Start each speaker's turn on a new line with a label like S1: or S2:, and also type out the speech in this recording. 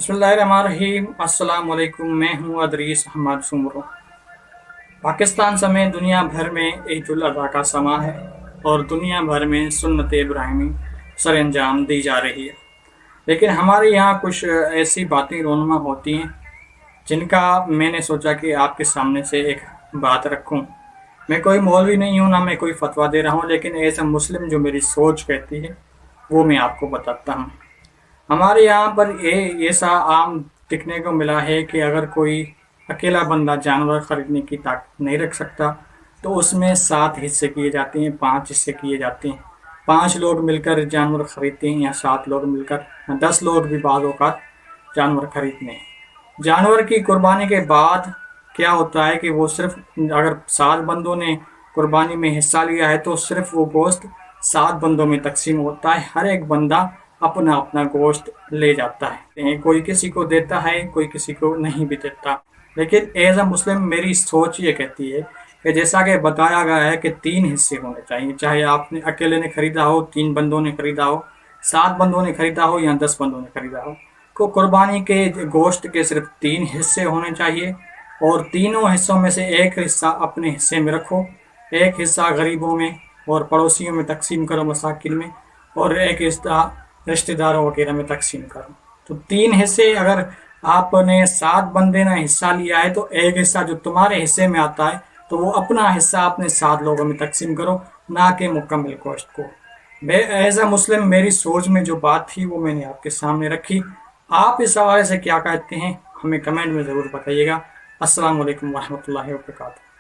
S1: बिस्मिल्लाहिर्रहमानिर्रहीम। अस्सलाम वालेकुम। मैं हूँ अदरीस अहमद सुमरो। पाकिस्तान समेत दुनिया भर में ईद उल अज़हा का समा है और दुनिया भर में सुन्नत इब्राहिमी सर अंजाम दी जा रही है। लेकिन हमारे यहाँ कुछ ऐसी बातें रोनमा होती हैं जिनका मैंने सोचा कि आपके सामने से एक बात रखूं। मैं कोई मौलवी नहीं हूं, ना मैं कोई फतवा दे रहा हूं, लेकिन एज ए मुस्लिम जो मेरी सोच कहती है वो मैं आपको बताता हूं। हमारे यहाँ पर ये ऐसा आम दिखने को मिला है कि अगर कोई अकेला बंदा जानवर खरीदने की ताकत नहीं रख सकता तो उसमें 7 हिस्से किए जाते हैं, 5 हिस्से किए जाते हैं। 5 लोग मिलकर जानवर खरीदते हैं या 7 लोग मिलकर, 10 लोग भी बाद औक़ात जानवर खरीदते हैं। जानवर की कुर्बानी के बाद क्या होता है कि वो सिर्फ, अगर 7 बंदों ने कुर्बानी में हिस्सा लिया है तो सिर्फ वो गोश्त 7 बंदों में तकसीम होता है। हर एक बंदा अपना अपना गोश्त ले जाता है, कोई किसी को देता है, कोई किसी को नहीं भी देता। लेकिन एज अ मुस्लिम मेरी सोच ये कहती है कि जैसा कि बताया गया है कि 3 हिस्से होने चाहिए, चाहे आपने अकेले ने खरीदा हो, 3 बंदों ने खरीदा हो, 7 बंदों ने खरीदा हो या 10 बंदों ने खरीदा हो, को कुर्बानी के गोश्त के सिर्फ 3 हिस्से होने चाहिए और तीनों हिस्सों में से एक हिस्सा अपने हिस्से में रखो, एक हिस्सा गरीबों में और पड़ोसियों में तकसीम करो, मसाकिन में, और एक हिस्सा रिश्तेदारों वगैरह में तकसीम करो। तो 3 हिस्से, अगर आपने 7 बंदे ने हिस्सा लिया है तो एक हिस्सा जो तुम्हारे हिस्से में आता है तो वो अपना हिस्सा अपने 7 लोगों में तकसीम करो, ना कि मुकम्मल गोश्त को। एज अ मुस्लिम मेरी सोच में जो बात थी वो मैंने आपके सामने रखी। आप इस हवाले से क्या कहते हैं हमें कमेंट में ज़रूर बताइएगा। अस्सलाम वालेकुम वरहमतुल्लाहि वबरकातुहू।